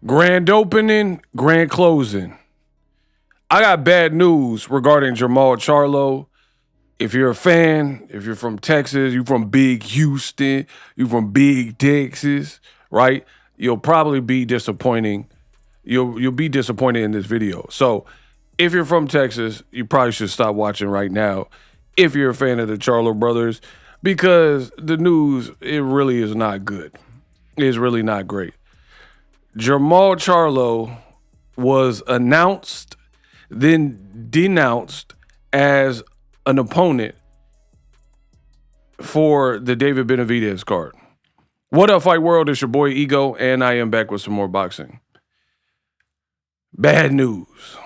Grand opening, grand closing. I got bad news regarding Jermall Charlo. If you're a fan, if you're from Texas, you're from big Houston, you're from big Texas, right? You'll probably be disappointing. You'll be disappointed in this video. So if you're from Texas, you probably should stop watching right now if you're a fan of the Charlo brothers, because the news, it really is not good. It's really not great. Jermall Charlo was announced, then denounced as an opponent for the David Benavidez card. What up, Fight World? It's your boy Ego, and I am back with some more boxing. Bad news.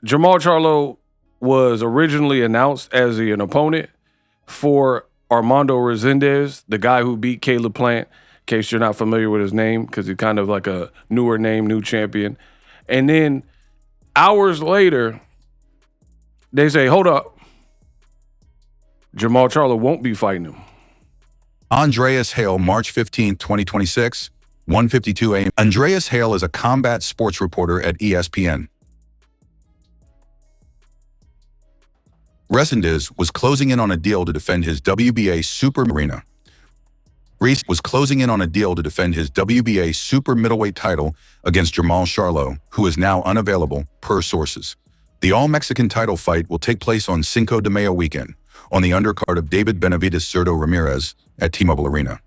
Jermall Charlo was originally announced as an opponent for Armando Resendez, the guy who beat Caleb Plant, in case you're not familiar with his name, because he's kind of like a newer name, new champion. And then hours later, they say, hold up, Jermall Charlo won't be fighting him. Andreas Hale, March 15, 2026, 1:52 a.m. Andreas Hale is a combat sports reporter at ESPN. Resendez was closing in on a deal to defend his WBA Super Arena. Reese was closing in on a deal to defend his WBA Super Middleweight title against Jermall Charlo, who is now unavailable, per sources. The all-Mexican title fight will take place on Cinco de Mayo weekend, on the undercard of David Benavidez-Zurdo Ramirez at T-Mobile Arena.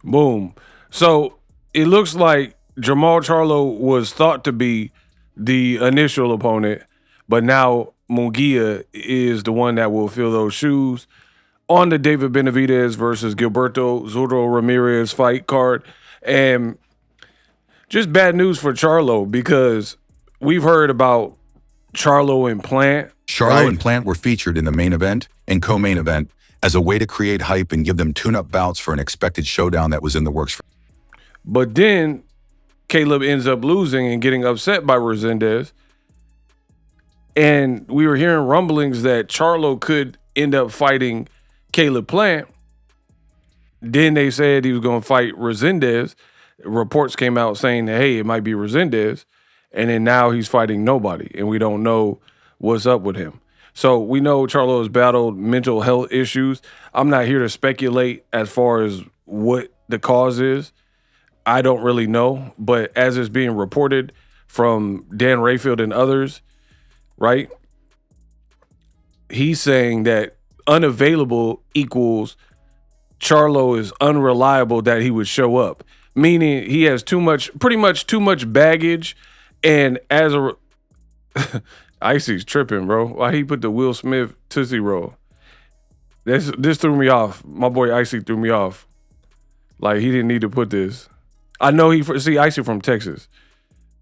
Boom. So it looks like Jermall Charlo was thought to be the initial opponent, but now Munguia is the one that will fill those shoes on the David Benavidez versus Gilberto Zurdo Ramirez fight card. And just bad news for Charlo, because we've heard about Charlo and Plant. Charlo and Plant were featured in the main event and co-main event as a way to create hype and give them tune-up bouts for an expected showdown that was in the works. But then Caleb ends up losing and getting upset by Resendez. And we were hearing rumblings that Charlo could end up fighting Caleb Plant. Then they said he was going to fight Resendez. Reports came out saying that, hey, it might be Resendez. And then now he's fighting nobody, and we don't know what's up with him. So we know Charlo has battled mental health issues. I'm not here to speculate as far as what the cause is. I don't really know. But as it's being reported from Dan Rayfield and others, right, he's saying that unavailable equals Charlo is unreliable that he would show up, meaning he has pretty much too much baggage. And as a Icy's tripping, bro. Why he put the Will Smith Tootsie Roll? This threw me off. My boy Icy threw me off. Like, he didn't need to put this. I know Icy from Texas.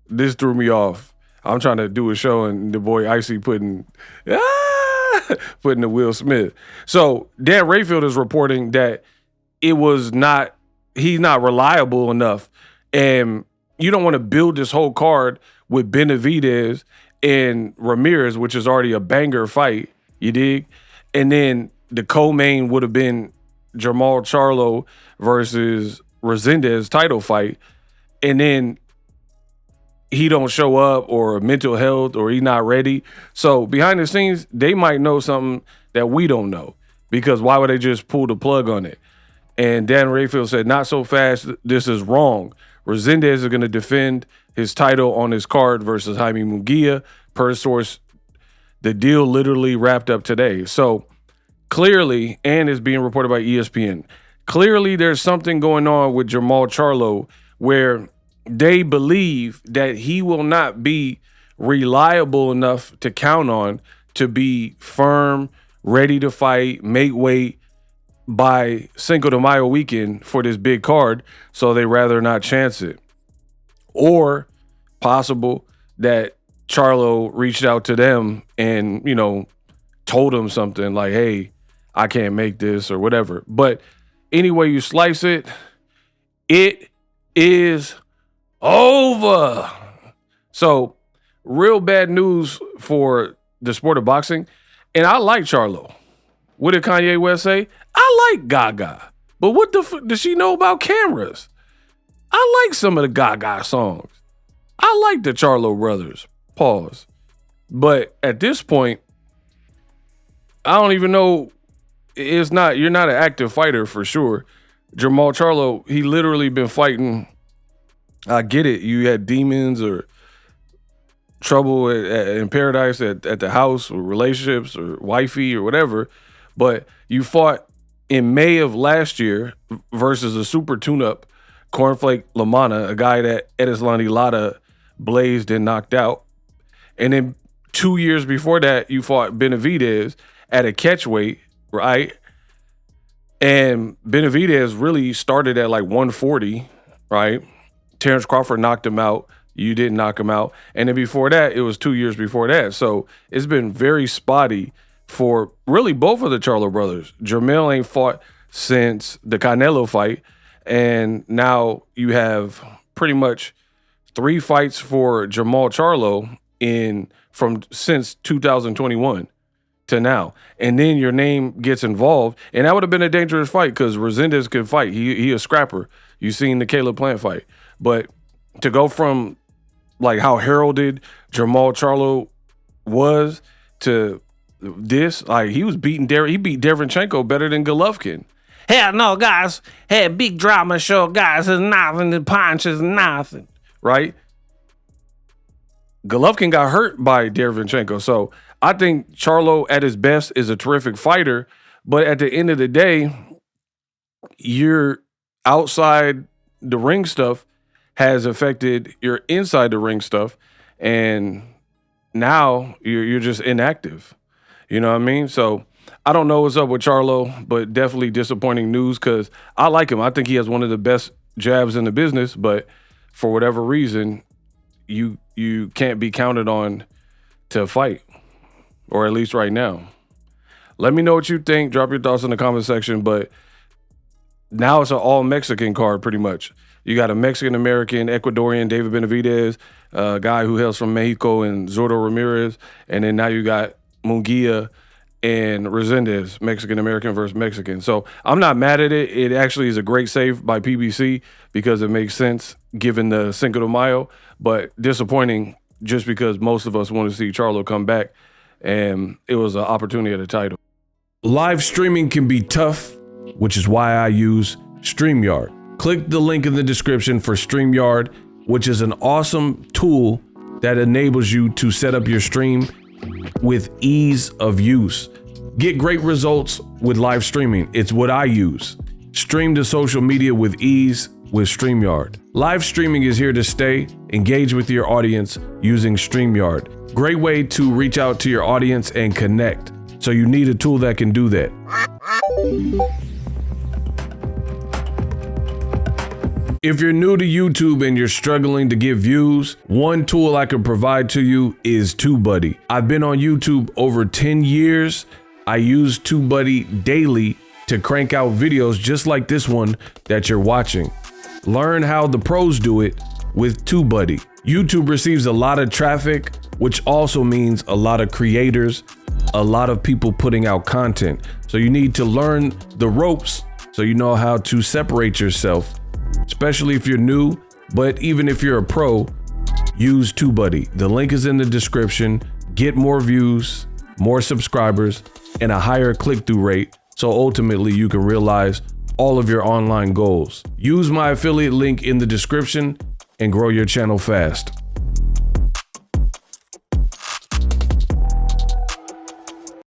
This threw me off. I'm trying to do a show and the boy Icy putting the Will Smith. So Dan Rayfield is reporting that he's not reliable enough. And you don't want to build this whole card with Benavidez and Ramirez, which is already a banger fight, you dig? And then the co-main would have been Jermall Charlo versus Resendez title fight. And then he don't show up, or mental health, or he not ready. So behind the scenes, they might know something that we don't know, because why would they just pull the plug on it? And Dan Rayfield said, not so fast, this is wrong. Resendez is going to defend his title on his card versus Jaime Munguia. Per source, the deal literally wrapped up today. So clearly, and it's being reported by ESPN, clearly there's something going on with Jermall Charlo where they believe that he will not be reliable enough to count on to be firm, ready to fight, make weight by Cinco de Mayo weekend for this big card, so they rather not chance it. Or possible that Charlo reached out to them and, told them something like, hey, I can't make this or whatever. But anyway you slice it, it is over. So real bad news for the sport of boxing. And I like Charlo. What did Kanye West say? I like Gaga. But what the fuck does she know about cameras? I like some of the Gaga songs. I like the Charlo brothers. Pause. But at this point, I don't even know. You're not an active fighter for sure. Jermall Charlo, he literally been fighting. I get it. You had demons or trouble in paradise at the house or relationships or wifey or whatever. But you fought in May of last year versus a super tune-up Cornflake Lamana, a guy that Edeslani Lara blazed and knocked out. And then 2 years before that, you fought Benavidez at a catchweight, right? And Benavidez really started at like 140, right? Terrence Crawford knocked him out. You didn't knock him out. And then before that, it was 2 years before that. So it's been very spotty for really both of the Charlo brothers. Jermall ain't fought since the Canelo fight. And now you have pretty much 3 fights for Jermall Charlo since 2021 to now. And then your name gets involved. And that would have been a dangerous fight because Resendiz can fight. He a scrapper. You seen the Caleb Plant fight. But to go from like how heralded Jermall Charlo was to this, like he beat Derevyanchenko better than Golovkin. Hell no, guys. Hey, big drama show, guys. It's nothing. The punch is nothing, right? Golovkin got hurt by Derevyanchenko. So I think Charlo at his best is a terrific fighter. But at the end of the day, your outside the ring stuff has affected your inside the ring stuff. And now you're just inactive. You know what I mean? So I don't know what's up with Charlo, but definitely disappointing news because I like him. I think he has one of the best jabs in the business, but for whatever reason, you can't be counted on to fight, or at least right now. Let me know what you think. Drop your thoughts in the comment section, but now it's an all-Mexican card pretty much. You got a Mexican-American, Ecuadorian, David Benavidez, a guy who hails from Mexico, and Zurdo Ramirez, and then now you got Munguia and Resendiz, Mexican-American versus Mexican. So I'm not mad at it. It actually is a great save by PBC because it makes sense given the Cinco de Mayo, but disappointing just because most of us want to see Charlo come back, and it was an opportunity at a title. Live streaming can be tough, which is why I use StreamYard. Click the link in the description for StreamYard, which is an awesome tool that enables you to set up your stream with ease of use. Get great results with live streaming. It's what I use. Stream to social media with ease with StreamYard. Live streaming is here to stay. Engage with your audience using StreamYard. Great way to reach out to your audience and connect. So you need a tool that can do that. If you're new to YouTube and you're struggling to get views, one tool I can provide to you is TubeBuddy. I've been on YouTube over 10 years. I use TubeBuddy daily to crank out videos just like this one that you're watching. Learn how the pros do it with TubeBuddy. YouTube receives a lot of traffic, which also means a lot of creators, a lot of people putting out content. So you need to learn the ropes so you know how to separate yourself, especially if you're new, but even if you're a pro, use TubeBuddy. The link is in the description. Get more views, more subscribers, and a higher click-through rate, so ultimately you can realize all of your online goals. Use my affiliate link in the description and grow your channel fast.